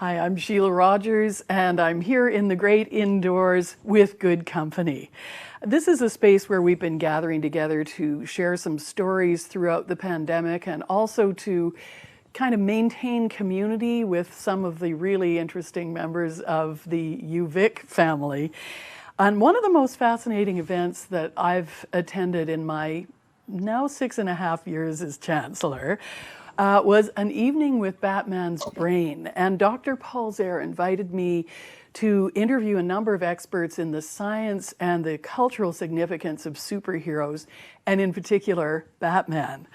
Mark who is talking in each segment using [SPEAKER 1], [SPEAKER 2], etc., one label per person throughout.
[SPEAKER 1] Hi, I'm Sheila Rogers, and I'm here in the great indoors with good company. This is a space where we've been gathering together to share some stories throughout the pandemic and also to kind of maintain community with some of the really interesting members of the UVic family. And one of the most fascinating events that I've attended in my now 6.5 years as Chancellor was an evening with Batman's brain. And Dr. Paul Zehr invited me to interview a number of experts in the science and the cultural significance of superheroes, and in particular, Batman.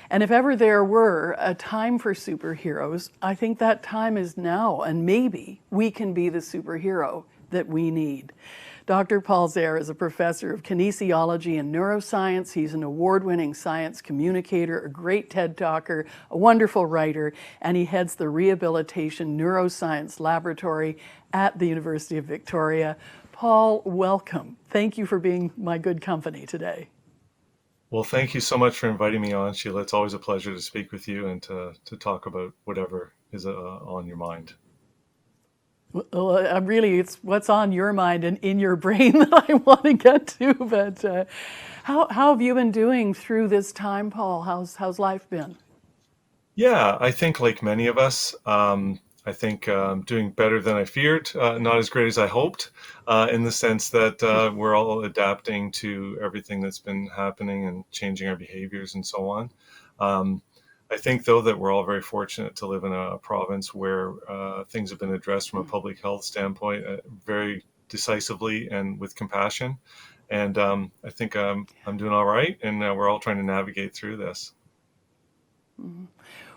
[SPEAKER 1] And if ever there were a time for superheroes, I think that time is now, and maybe we can be the superhero that we need. Dr. Paul Zehr is a professor of kinesiology and neuroscience. He's an award-winning science communicator, a great TED talker, a wonderful writer, and he heads the Rehabilitation Neuroscience Laboratory at the University of Victoria. Paul, welcome. Thank you for being my good company today.
[SPEAKER 2] Well, thank you so much for inviting me on, Sheila. It's always a pleasure to speak with you and to talk about whatever is on your mind.
[SPEAKER 1] Well, it's what's on your mind and in your brain that I want to get to. But how have you been doing through this time, Paul? How's life been?
[SPEAKER 2] Yeah, I think like many of us, I think doing better than I feared, not as great as I hoped, in the sense that we're all adapting to everything that's been happening and changing our behaviors and so on. Um, I think, though, that we're all very fortunate to live in a province where things have been addressed from a public health standpoint very decisively and with compassion. And I think I'm doing all right, and we're all trying to navigate through this.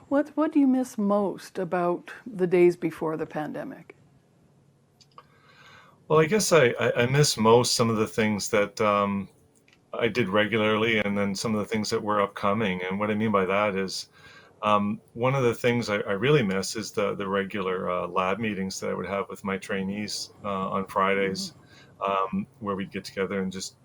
[SPEAKER 1] What do you miss most about the days before the pandemic?
[SPEAKER 2] Well, I guess I miss most some of the things that I did regularly, and then some of the things that were upcoming. And what I mean by that is one of the things I really miss is the regular lab meetings that I would have with my trainees on Fridays, where we'd get together and just,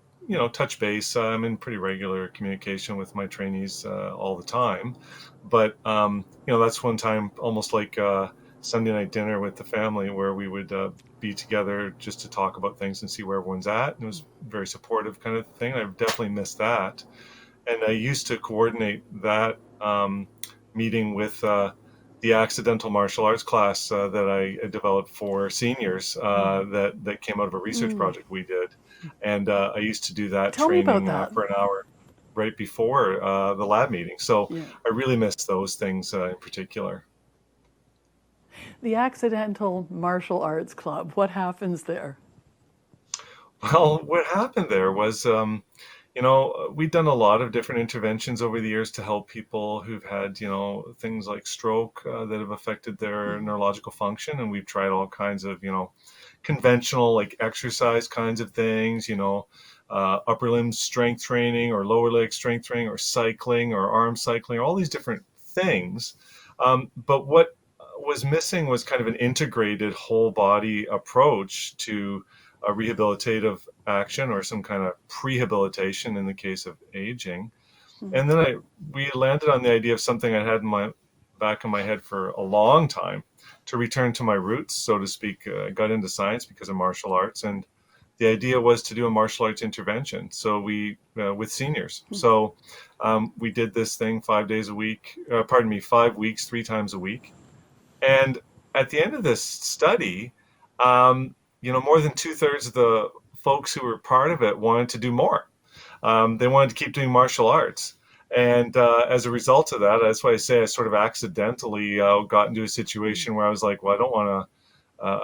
[SPEAKER 2] touch base. I'm in pretty regular communication with my trainees all the time. But, that's one time almost like Sunday night dinner with the family where we would be together just to talk about things and see where everyone's at. And it was very supportive kind of thing. I definitely missed that. And I used to coordinate that meeting with the accidental martial arts class that I developed for seniors that came out of a research
[SPEAKER 1] Mm.
[SPEAKER 2] project we did. And I used to do that
[SPEAKER 1] Tell me about
[SPEAKER 2] training
[SPEAKER 1] that.
[SPEAKER 2] for an hour right before the lab meeting. So
[SPEAKER 1] Yeah.
[SPEAKER 2] I really miss those things in particular.
[SPEAKER 1] The Accidental Martial Arts Club. What happens there?
[SPEAKER 2] Well, what happened there was, we've done a lot of different interventions over the years to help people who've had, things like stroke that have affected their neurological function. And we've tried all kinds of, conventional like exercise kinds of things, upper limb strength training or lower leg strength training or cycling or arm cycling, or all these different things. But what was missing was kind of an integrated whole body approach to a rehabilitative action or some kind of prehabilitation in the case of aging. And then we landed on the idea of something I had in my back of my head for a long time to return to my roots, so to speak. I got into science because of martial arts, and the idea was to do a martial arts intervention. So we with seniors. So we did this thing 5 days a week. 5 weeks, 3 times a week. And at the end of this study, more than two-thirds of the folks who were part of it wanted to do more. They wanted to keep doing martial arts. And as a result of that, that's why I say I sort of accidentally got into a situation where I was like, well, I don't want to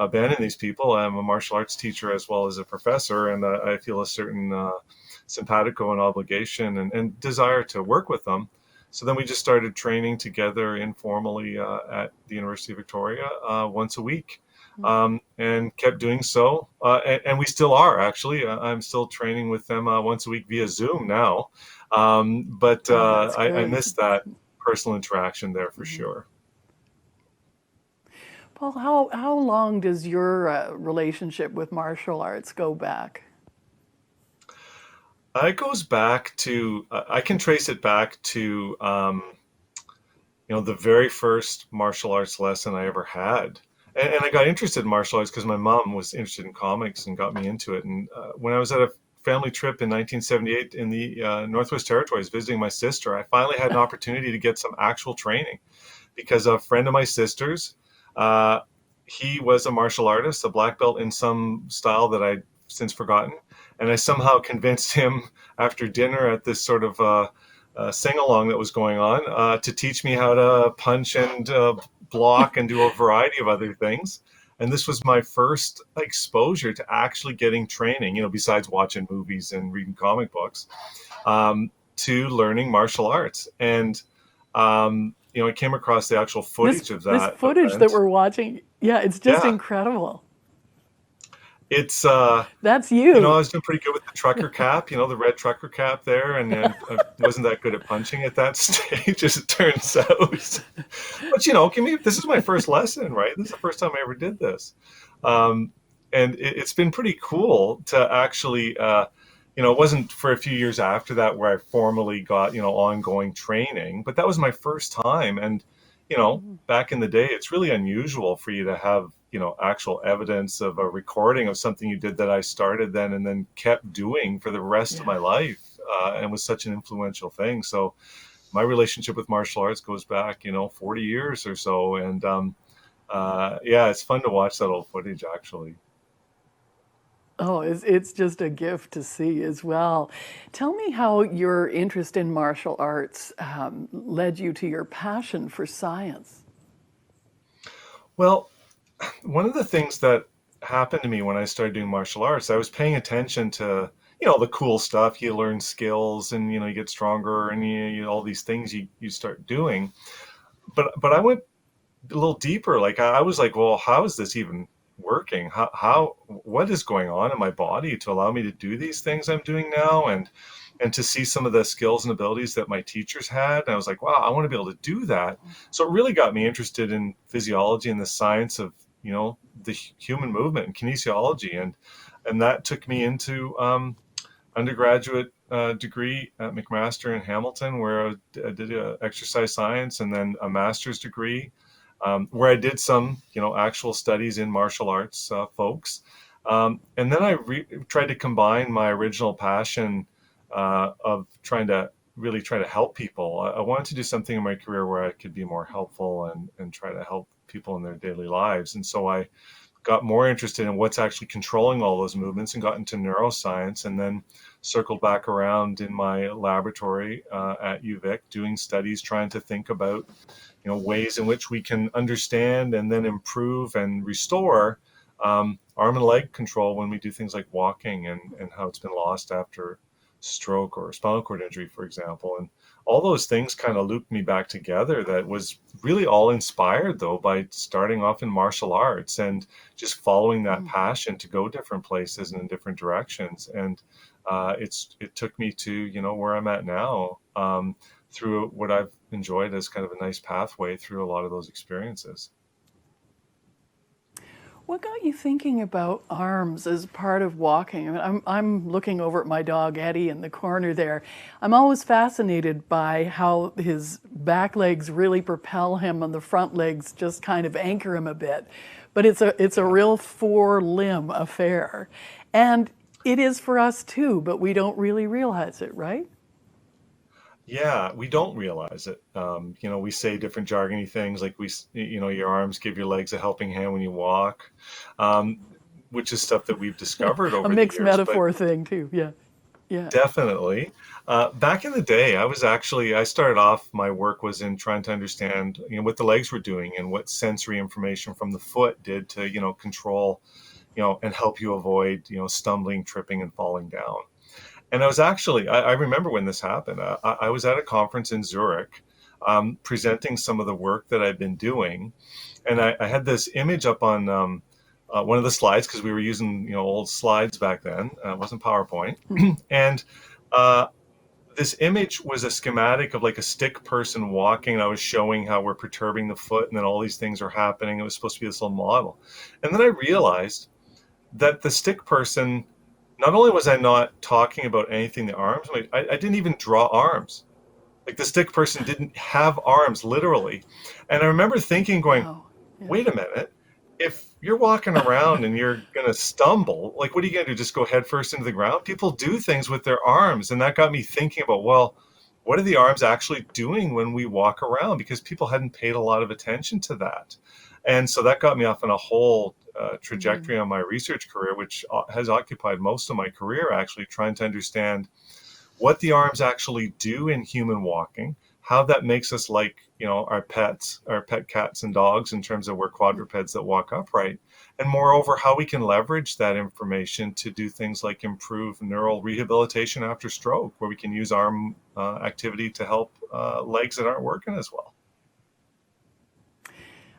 [SPEAKER 2] abandon these people. I'm a martial arts teacher as well as a professor, and I feel a certain simpatico and obligation and desire to work with them. So then we just started training together informally at the University of Victoria once a week, and kept doing so. And we still are, actually. I'm still training with them once a week via Zoom now. But
[SPEAKER 1] Oh, that's
[SPEAKER 2] I
[SPEAKER 1] good.
[SPEAKER 2] miss that personal interaction there for sure.
[SPEAKER 1] Paul, how long does your relationship with martial arts go back?
[SPEAKER 2] It goes back to, I can trace it back to, the very first martial arts lesson I ever had. and I got interested in martial arts because my mom was interested in comics and got me into it. And when I was at a family trip in 1978 in the Northwest Territories visiting my sister, I finally had an opportunity to get some actual training because a friend of my sister's, uh, he was a martial artist, a black belt in some style that I'd since forgotten, and I somehow convinced him after dinner at this sort of sing along that was going on to teach me how to punch and block and do a variety of other things. And this was my first exposure to actually getting training, besides watching movies and reading comic books, to learning martial arts. And I came across the actual
[SPEAKER 1] This
[SPEAKER 2] footage of
[SPEAKER 1] this
[SPEAKER 2] that
[SPEAKER 1] footage that
[SPEAKER 2] event.
[SPEAKER 1] we're watching, yeah, it's just
[SPEAKER 2] Yeah,
[SPEAKER 1] incredible.
[SPEAKER 2] it's
[SPEAKER 1] That's
[SPEAKER 2] I
[SPEAKER 1] you.
[SPEAKER 2] was doing pretty good with the trucker cap, the red trucker cap there, and then I wasn't that good at punching at that stage, as it turns out. But this is my first lesson, right? This is the first time I ever did this, um, and it's been pretty cool to actually, it wasn't for a few years after that where I formally got ongoing training, but that was my first time, and back in the day, it's really unusual for you to have actual evidence of a recording of something you did that I started then and then kept doing for the rest of
[SPEAKER 1] Yeah.
[SPEAKER 2] my life, and was such an influential thing. So my relationship with martial arts goes back 40 years or so, and yeah, it's fun to watch that old footage actually.
[SPEAKER 1] Oh, it's just a gift to see as well. Tell me how your interest in martial arts led you to your passion for science.
[SPEAKER 2] Well, one of the things that happened to me when I started doing martial arts, I was paying attention to the cool stuff. You learn skills, and you get stronger, and all these things you start doing. But I went a little deeper. Like I was like, well, how is this even working? How what is going on in my body to allow me to do these things I'm doing now, and to see some of the skills and abilities that my teachers had. And I was like, wow, I want to be able to do that. So it really got me interested in physiology and the science of the human movement and kinesiology, and that took me into undergraduate degree at McMaster in Hamilton, where I did exercise science, and then a master's degree where I did some, actual studies in martial arts folks. And then I tried to combine my original passion of trying to really try to help people. I wanted to do something in my career where I could be more helpful and try to help people in their daily lives. And so I got more interested in what's actually controlling all those movements and got into neuroscience, and then circled back around in my laboratory at UVic doing studies trying to think about ways in which we can understand and then improve and restore arm and leg control when we do things like walking, and how it's been lost after stroke or spinal cord injury, for example. And all those things kind of looped me back together. That was really all inspired, though, by starting off in martial arts and just following that passion to go different places and in different directions. And it took me to where I'm at now, through what I've enjoyed as kind of a nice pathway through a lot of those experiences.
[SPEAKER 1] What got you thinking about arms as part of walking? I mean, I'm looking over at my dog Eddie in the corner there. I'm always fascinated by how his back legs really propel him and the front legs just kind of anchor him a bit. But it's a
[SPEAKER 2] Yeah.
[SPEAKER 1] real four limb affair. And it is for us too, but we don't really realize it, right?
[SPEAKER 2] Yeah, we don't realize it. We say different jargony things like your arms give your legs a helping hand when you walk, um, which is stuff that we've discovered
[SPEAKER 1] A
[SPEAKER 2] over the
[SPEAKER 1] mixed
[SPEAKER 2] years. But
[SPEAKER 1] metaphor thing too. Yeah. Yeah.
[SPEAKER 2] definitely, back in the day, I started off, my work was in trying to understand, what the legs were doing and what sensory information from the foot did to, control, and help you avoid, stumbling, tripping, and falling down. And I was actually, I remember when this happened. I was at a conference in Zurich, presenting some of the work that I've been doing, and I had this image up on one of the slides because we were using old slides back then. It wasn't PowerPoint, and uh, this image was a schematic of like a stick person walking, and I was showing how we're perturbing the foot, and then all these things are happening. It was supposed to be this little model, and then I realized that the stick person, not only was I not talking about anything the arms, like I didn't even draw arms. Like the stick person didn't have arms literally. And I remember thinking, going,
[SPEAKER 1] Wow. Yeah.
[SPEAKER 2] wait a minute, if you're walking around and you're going to stumble, like, what are you going to do? Just go head first into the ground? People do things with their arms. And that got me thinking about, well, what are the arms actually doing when we walk around? Because people hadn't paid a lot of attention to that. And so that got me off on a whole
[SPEAKER 1] Mm.
[SPEAKER 2] trajectory on my research career, which has occupied most of my career, actually trying to understand what the arms actually do in human walking, how that makes us like, our pets, our pet cats and dogs in terms of we're quadrupeds that walk upright, and moreover, how we can leverage that information to do things like improve neural rehabilitation after stroke, where we can use arm activity to help legs that aren't working as well.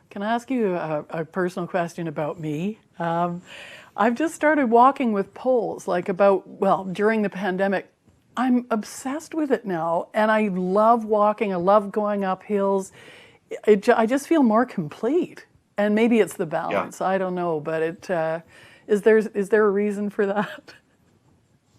[SPEAKER 1] Can I ask you a personal question about me? I've just started walking with poles, like during the pandemic. I'm obsessed with it now, and I love walking. I love going up hills. I just feel more complete. And maybe it's the
[SPEAKER 2] Yeah.
[SPEAKER 1] balance. I don't know, but is there a reason for that?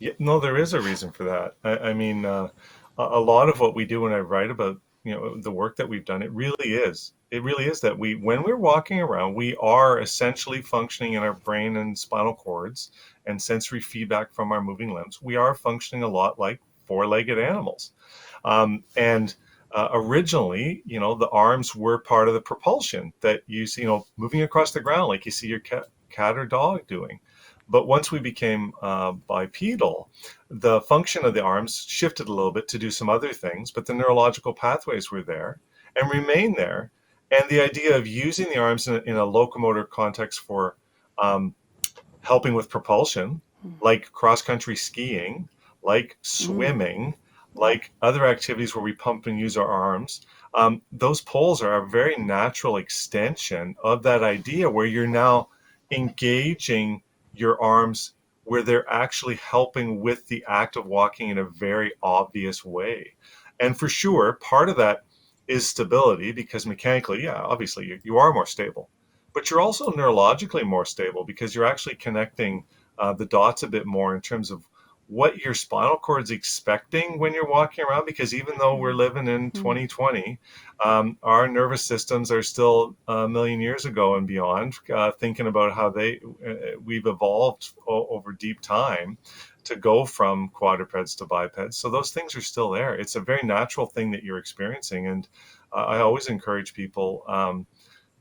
[SPEAKER 2] Yeah, no, there is a reason for that. I mean, a lot of what we do when I write about, the work that we've done, it really is that when we're walking around, we are essentially functioning in our brain and spinal cords and sensory feedback from our moving limbs. We are functioning a lot like four-legged animals. And originally, the arms were part of the propulsion that you see, moving across the ground, like you see your cat or dog doing. But once we became bipedal, the function of the arms shifted a little bit to do some other things, but the neurological pathways were there and remain there. And the idea of using the arms in a locomotor context for um, helping with propulsion, like cross country skiing, like
[SPEAKER 1] Mm,
[SPEAKER 2] swimming,
[SPEAKER 1] yeah.
[SPEAKER 2] like other activities where we pump and use our arms. Those poles are a very natural extension of that idea where you're now engaging your arms where they're actually helping with the act of walking in a very obvious way. And for sure, part of that is stability because mechanically, yeah, obviously you are more stable, but you're also neurologically more stable because you're actually connecting the dots a bit more in terms of what your spinal cord's expecting when you're walking around. Because even though we're living in
[SPEAKER 1] Mm,
[SPEAKER 2] 2020, our nervous systems are still a million years ago and beyond, thinking about how we've evolved over deep time to go from quadrupeds to bipeds. So those things are still there. It's a very natural thing that you're experiencing, and I always encourage people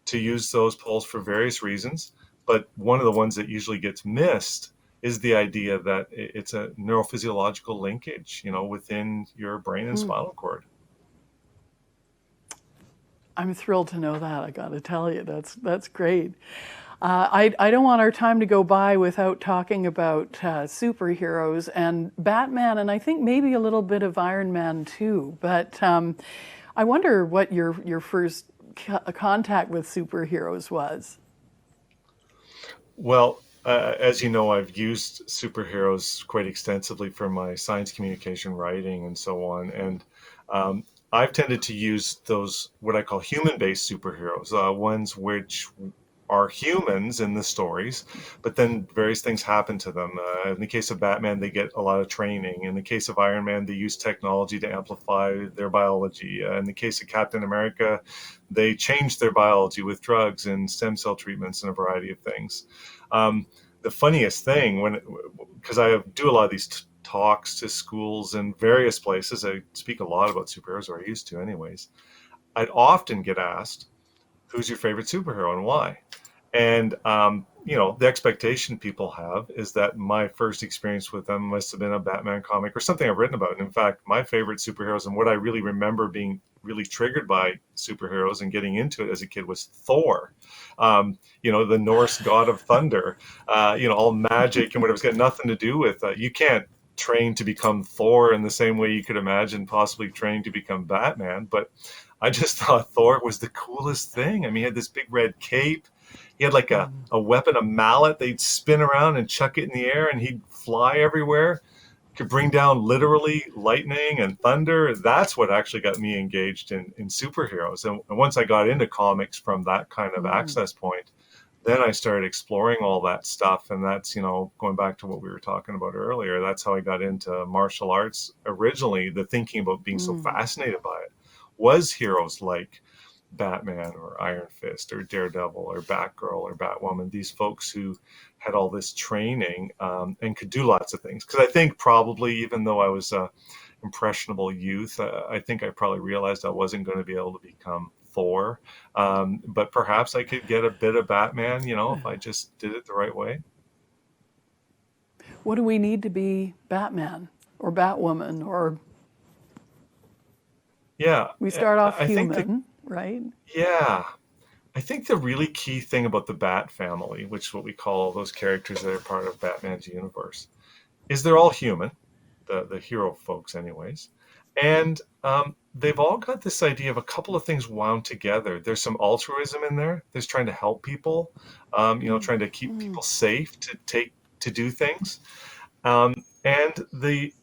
[SPEAKER 2] to use those poles for various reasons. But one of the ones that usually gets missed is the idea that it's a neurophysiological linkage, within your brain and
[SPEAKER 1] mm.
[SPEAKER 2] spinal cord.
[SPEAKER 1] I'm thrilled to know that. I got to tell you, that's great. I don't want our time to go by without talking about superheroes and Batman, and I think maybe a little bit of Iron Man too. But I wonder what your first contact with superheroes was.
[SPEAKER 2] Well, as you know, I've used superheroes quite extensively for my science communication writing and so on. And I've tended to use those, what I call human based superheroes, ones which are humans in the stories, but then various things happen to them. In the case of Batman, they get a lot of training. In the case of Iron Man, they use technology to amplify their biology. In the case of Captain America, they change their biology with drugs and stem cell treatments and a variety of things. The funniest thing, because I do a lot of these talks to schools and various places, I speak a lot about superheroes, or I used to, anyways. I'd often get asked, "Who's your favorite superhero and why?" And the expectation people have is that my first experience with them must have been a Batman comic or something I've written about. And in fact, my favorite superheroes and what I really remember being really triggered by superheroes and getting into it as a kid was Thor. The Norse god of thunder. All magic and whatever. It's got nothing to do with you can't train to become Thor in the same way you could imagine possibly training to become Batman, but I just thought Thor was the coolest thing. I mean, he had this big red cape. He had like a weapon, a mallet they'd spin around and chuck it in the air, and he'd fly everywhere. Could bring down literally lightning and thunder. That's what actually got me engaged in superheroes. And once I got into comics from that kind of
[SPEAKER 1] Mm,
[SPEAKER 2] access point, then I started exploring all that stuff. And that's, going back to what we were talking about earlier, that's how I got into martial arts originally. The thinking about being so
[SPEAKER 1] mm,
[SPEAKER 2] fascinated by it was heroes like Batman or Iron Fist or Daredevil or Batgirl or Batwoman, these folks who had all this training and could do lots of things. Because I think probably, even though I was a impressionable youth, I think I probably realized I wasn't going to be able to become Thor. But perhaps I could get a bit of Batman, if I just did it the right way.
[SPEAKER 1] What do we need to be Batman or Batwoman? Or
[SPEAKER 2] Yeah,
[SPEAKER 1] we start off
[SPEAKER 2] I think
[SPEAKER 1] human, right?
[SPEAKER 2] yeah, I think the really key thing about the Bat family, which is what we call those characters that are part of Batman's universe, is they're all human, the hero folks, anyways. And they've all got this idea of a couple of things wound together. There's some altruism in there. There's trying to help people, trying to keep people safe to do things. And the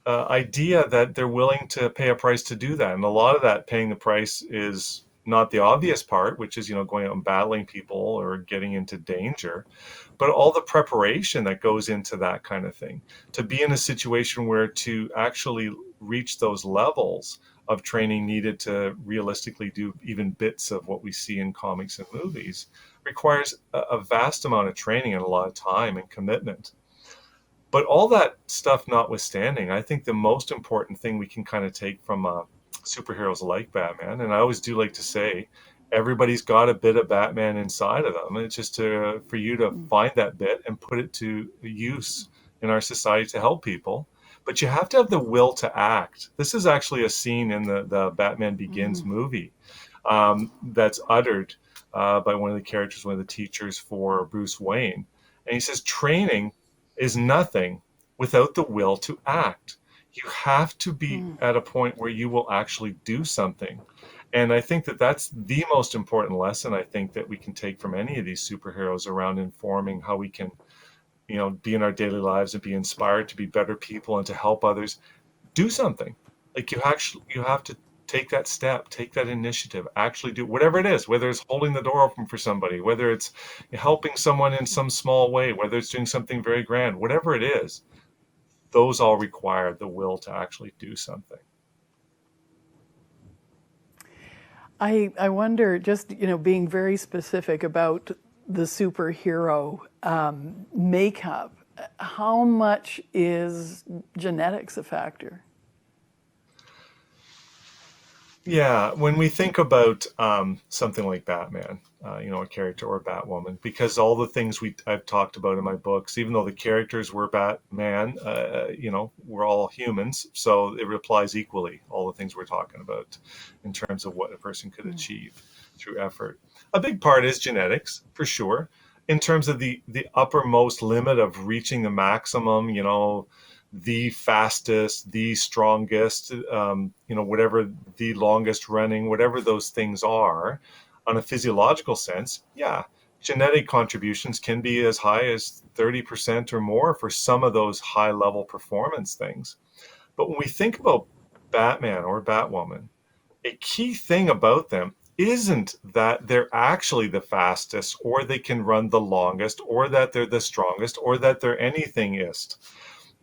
[SPEAKER 2] idea that they're willing to pay a price to do that. And a lot of that paying the price is not the obvious part, which is, going out and battling people or getting into danger, but all the preparation that goes into that kind of thing. To be in a situation where to actually reach those levels of training needed to realistically do even bits of what we see in comics and movies requires a vast amount of training and a lot of time and commitment. But all that stuff notwithstanding, I think the most important thing we can kind of take from superheroes like Batman, and I always do like to say, everybody's got a bit of Batman inside of them. It's just for you to find that bit and put it to use in our society to help people. But you have to have the will to act. This is actually a scene in the Batman Begins movie that's uttered by one of the characters, one of the teachers for Bruce Wayne. And he says, training is nothing without the will to act. You have to be at a point where you will actually do something. And I think that that's the most important lesson I think that we can take from any of these superheroes around informing how we can, be in our daily lives and be inspired to be better people and to help others. Do something. Like you have to take that step, take that initiative, actually do whatever it is, whether it's holding the door open for somebody, whether it's helping someone in some small way, whether it's doing something very grand, whatever it is, those all require the will to actually do something.
[SPEAKER 1] I wonder, just, being very specific about the superhero makeup, how much is genetics a factor?
[SPEAKER 2] Yeah, when we think about something like Batman, a character or Batwoman, because all the things I've talked about in my books, even though the characters were Batman, we're all humans, so it applies equally, all the things we're talking about in terms of what a person could achieve through effort. A big part is genetics, for sure. In terms of the uppermost limit of reaching the maximum, the fastest, the strongest, whatever the longest running, whatever those things are, on a physiological sense, yeah, genetic contributions can be as high as 30% or more for some of those high level performance things. But when we think about Batman or Batwoman, a key thing about them isn't that they're actually the fastest or they can run the longest or that they're the strongest or that they're anythingist.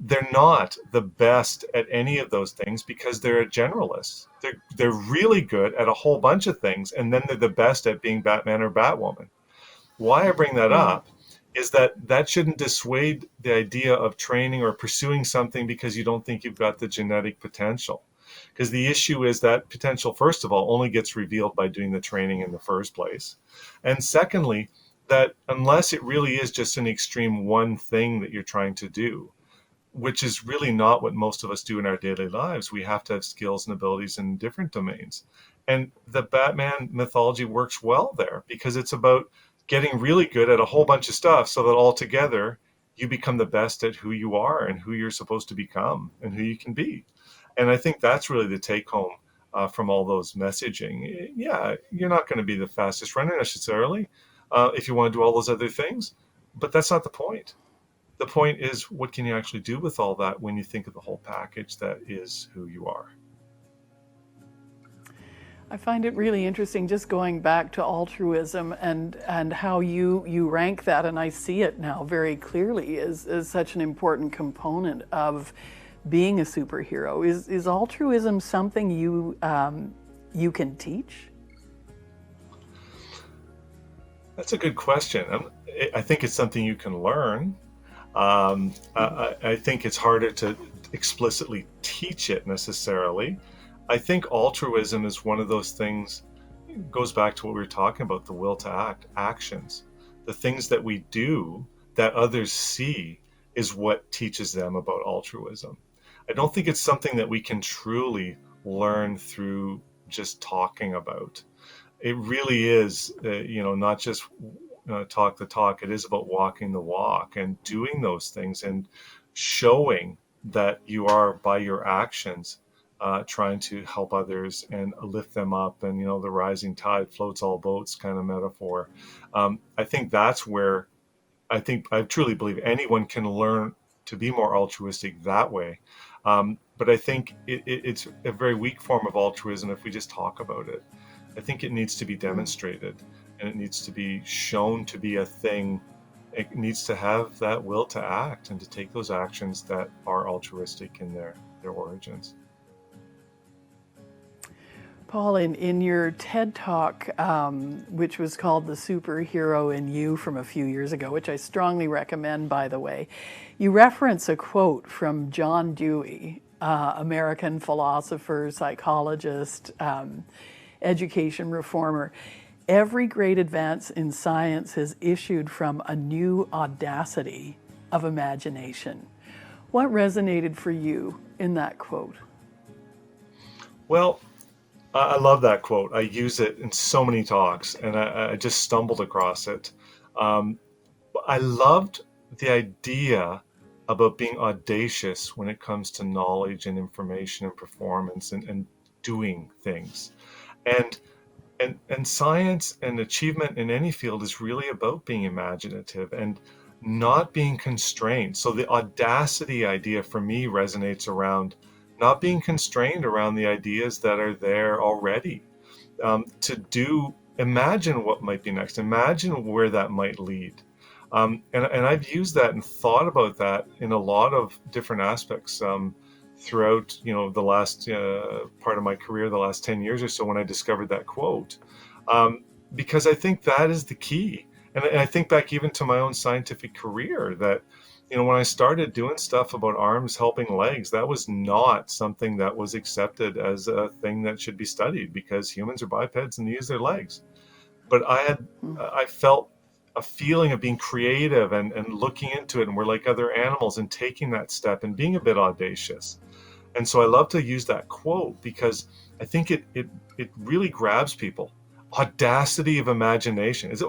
[SPEAKER 2] They're not the best at any of those things because they're a generalist. They're really good at a whole bunch of things, and then they're the best at being Batman or Batwoman. Why I bring that up is that shouldn't dissuade the idea of training or pursuing something because you don't think you've got the genetic potential. Because the issue is that potential, first of all, only gets revealed by doing the training in the first place. And secondly, that unless it really is just an extreme one thing that you're trying to do, which is really not what most of us do in our daily lives. We have to have skills and abilities in different domains. And the Batman mythology works well there because it's about getting really good at a whole bunch of stuff so that altogether you become the best at who you are and who you're supposed to become and who you can be. And I think that's really the take home from all those messaging. Yeah, you're not going to be the fastest runner necessarily if you want to do all those other things, but that's not the point. The point is, what can you actually do with all that when you think of the whole package that is who you are?
[SPEAKER 1] I find it really interesting just going back to altruism and how you rank that, and I see it now very clearly as such an important component of being a superhero. Is altruism something you can teach?
[SPEAKER 2] That's a good question. I think it's something you can learn. I think it's harder to explicitly teach it necessarily. I think altruism is one of those things, it goes back to what we were talking about, the will to act, actions. The things that we do that others see is what teaches them about altruism. I don't think it's something that we can truly learn through just talking about. It really is, not just talk the talk. It is about walking the walk and doing those things and showing that you are, by your actions, trying to help others and lift them up. And, the rising tide floats all boats kind of metaphor. I think that's where I truly believe anyone can learn to be more altruistic that way. But I think it's a very weak form of altruism if we just talk about it. I think it needs to be
[SPEAKER 1] Mm.
[SPEAKER 2] demonstrated and it needs to be shown to be a thing. It needs to have that will to act and to take those actions that are altruistic in their origins.
[SPEAKER 1] Paul, in your TED Talk, which was called The Superhero in You from a few years ago, which I strongly recommend, by the way, you reference a quote from John Dewey, American philosopher, psychologist, education reformer. Every great advance in science has issued from a new audacity of imagination. What resonated for you in that quote?
[SPEAKER 2] Well, I love that quote. I use it in so many talks, and I just stumbled across it. Um, I loved the idea about being audacious when it comes to knowledge and information and performance and doing things. And and science and achievement in any field is really about being imaginative and not being constrained. So the audacity idea for me resonates around not being constrained around the ideas that are there already. To do, imagine what might be next, imagine where that might lead. And I've used that and thought about that in a lot of different aspects. Throughout the last part of my career, the last 10 years or so, when I discovered that quote, um, because I think that is the key. And I think back even to my own scientific career, that when I started doing stuff about arms helping legs, that was not something that was accepted as a thing that should be studied, because humans are bipeds and they use their legs. But I felt a feeling of being creative and looking into it, and we're like other animals, and taking that step and being a bit audacious. And so I love to use that quote because I think it really grabs people. Audacity of imagination. It's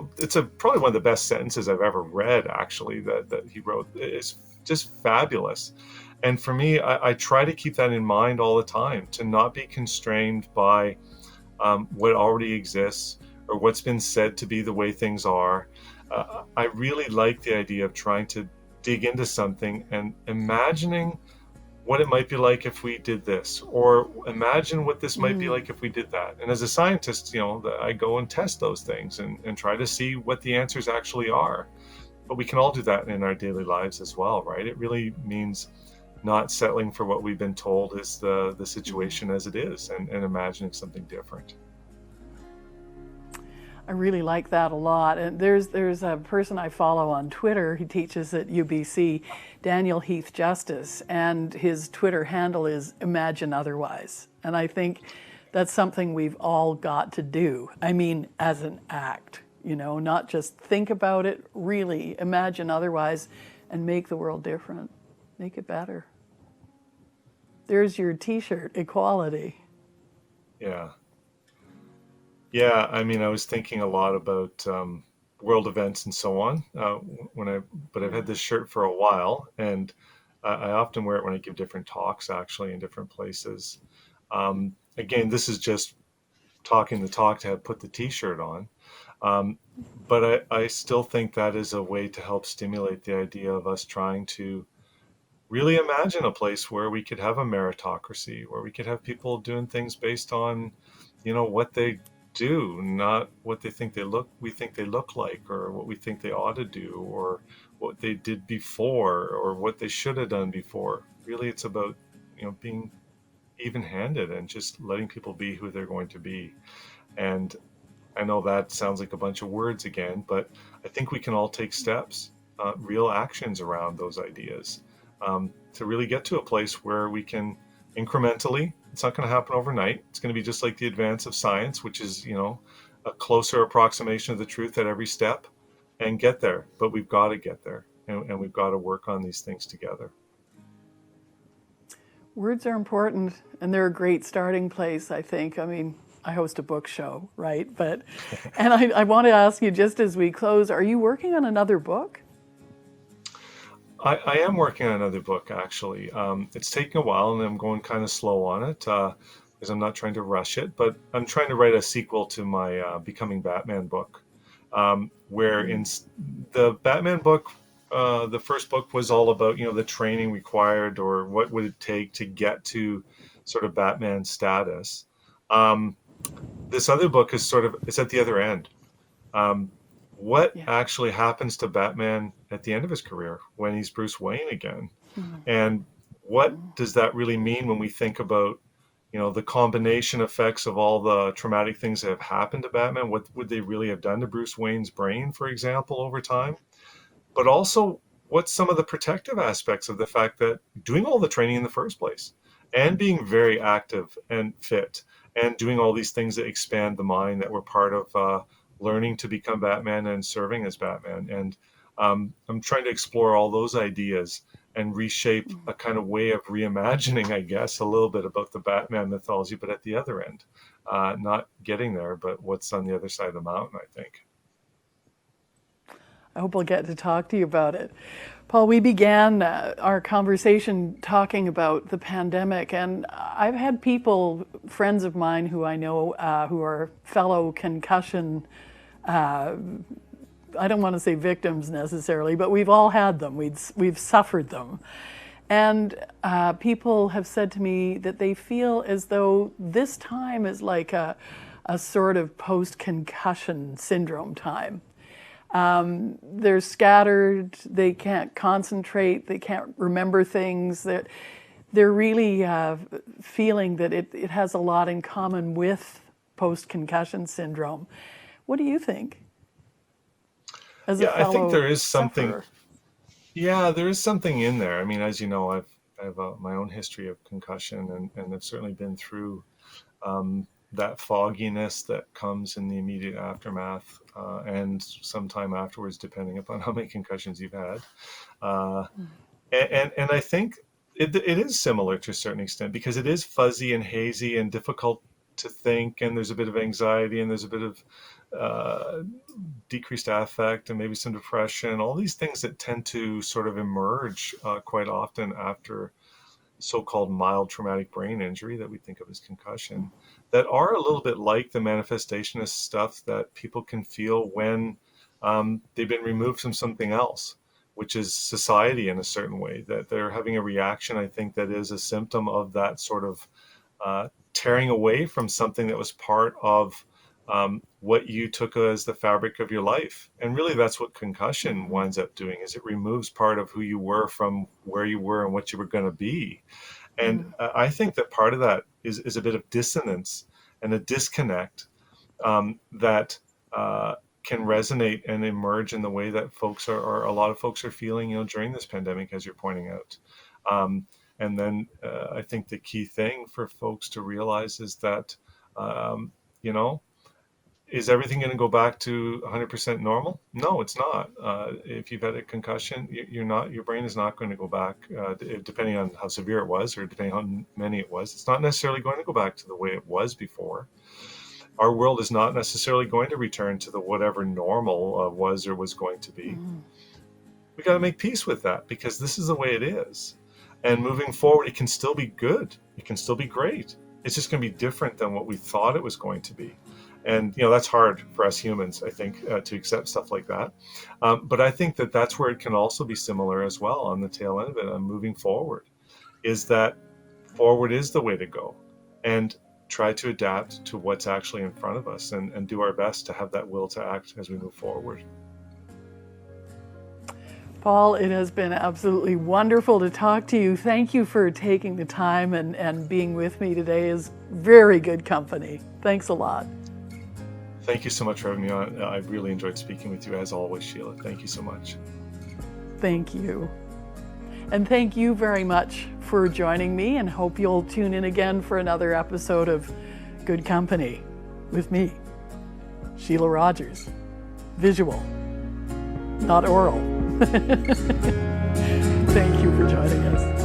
[SPEAKER 2] probably one of the best sentences I've ever read, actually, that he wrote. It's just fabulous. And for me, I try to keep that in mind all the time, to not be constrained by what already exists or what's been said to be the way things are. I really like the idea of trying to dig into something and imagining what it might be like if we did this, or imagine what this might be
[SPEAKER 1] Mm.
[SPEAKER 2] like if we did that. And as a scientist, I go and test those things and try to see what the answers actually are. But we can all do that in our daily lives as well, right? It really means not settling for what we've been told is the situation as it is, and imagining something different.
[SPEAKER 1] I really like that a lot. And there's a person I follow on Twitter. He teaches at UBC, Daniel Heath Justice, and his Twitter handle is Imagine Otherwise. And I think that's something we've all got to do. I mean, as an act, not just think about it, really imagine otherwise and make the world different, make it better. There's your T-shirt, equality.
[SPEAKER 2] Yeah. Yeah, I mean, I was thinking a lot about world events and so on but I've had this shirt for a while, and I often wear it when I give different talks, actually, in different places. Again, this is just talking the talk to have put the T-shirt on, um, but I still think that is a way to help stimulate the idea of us trying to really imagine a place where we could have a meritocracy, where we could have people doing things based on, what they do, not what we think they look like, or what we think they ought to do, or what they did before, or what they should have done before. Really, it's about, being even-handed and just letting people be who they're going to be. And I know that sounds like a bunch of words again, but I think we can all take steps, real actions around those ideas, to really get to a place where we can incrementally, it's not going to happen overnight. It's going to be just like the advance of science, which is, a closer approximation of the truth at every step, and get there. But we've got to get there, and we've got to work on these things together.
[SPEAKER 1] Words are important, and they're a great starting place, I think. I mean, I host a book show, right? And I want to ask you, just as we close, are you working on another book?
[SPEAKER 2] I am working on another book, actually. It's taking a while, and I'm going kind of slow on it because I'm not trying to rush it. But I'm trying to write a sequel to my Becoming Batman book, where in the Batman book, the first book was all about the training required or what would it take to get to sort of Batman status. Um, this other book is it's at the other end. Um, what
[SPEAKER 1] Yeah.
[SPEAKER 2] actually happens to Batman at the end of his career when he's Bruce Wayne again?
[SPEAKER 1] Mhm.
[SPEAKER 2] And what does that really mean when we think about, the combination effects of all the traumatic things that have happened to Batman? What would they really have done to Bruce Wayne's brain, for example, over time? But also, what's some of the protective aspects of the fact that doing all the training in the first place and being very active and fit and doing all these things that expand the mind that were part of learning to become Batman and serving as Batman. And I'm trying to explore all those ideas and reshape a kind of way of reimagining, I guess, a little bit about the Batman mythology, but at the other end, not getting there, but what's on the other side of the mountain, I think.
[SPEAKER 1] I hope I'll get to talk to you about it. Paul, we began our conversation talking about the pandemic, and I've had people, friends of mine who I know, who are fellow concussion, I don't want to say victims necessarily, but we've all had them. We've suffered them. And people have said to me that they feel as though this time is like a sort of post-concussion syndrome time. They're scattered, they can't concentrate, they can't remember things. They're really feeling that it has a lot in common with post-concussion syndrome. What do you think as a
[SPEAKER 2] Yeah, I think
[SPEAKER 1] fellow
[SPEAKER 2] there is something.
[SPEAKER 1] sufferer?
[SPEAKER 2] Yeah, there is something in there. I mean, as you know, I have my own history of concussion, and I've certainly been through that fogginess that comes in the immediate aftermath and sometime afterwards, depending upon how many concussions you've had. Uh, and I think it is similar to a certain extent because it is fuzzy and hazy and difficult to think, and there's a bit of anxiety and there's a bit of uh, decreased affect and maybe some depression, all these things that tend to sort of emerge quite often after so-called mild traumatic brain injury that we think of as concussion, that are a little bit like the manifestationist stuff that people can feel when they've been removed from something else, which is society in a certain way, that they're having a reaction, I think, that is a symptom of that sort of tearing away from something that was part of what you took as the fabric of your life. And really, that's what concussion winds up doing, is it removes part of who you were from where you were and what you were going to be. And I think that part of that is a bit of dissonance and a disconnect that can resonate and emerge in the way that folks or a lot of folks are feeling, during this pandemic, as you're pointing out. And then I think the key thing for folks to realize is that, you know, is everything going to go back to 100% normal? No, it's not. If you've had a concussion, you're not. Your brain is not going to go back, depending on how severe it was or depending on how many it was. It's not necessarily going to go back to the way it was before. Our world is not necessarily going to return to the whatever normal was or was going to be. We got to make peace with that because this is the way it is. And moving forward, it can still be good. It can still be great. It's just going to be different than what we thought it was going to be. And, that's hard for us humans, I think, to accept stuff like that. But I think that that's where it can also be similar as well on the tail end of it and moving forward, is that forward is the way to go, and try to adapt to what's actually in front of us and do our best to have that will to act as we move forward.
[SPEAKER 1] Paul, it has been absolutely wonderful to talk to you. Thank you for taking the time and being with me today. Is very good company. Thanks a lot.
[SPEAKER 2] Thank you so much for having me on. I really enjoyed speaking with you as always, Sheila. Thank you so much.
[SPEAKER 1] Thank you. And thank you very much for joining me, and hope you'll tune in again for another episode of Good Company with me, Shelagh Rogers. Visual, not oral. Thank you for joining us.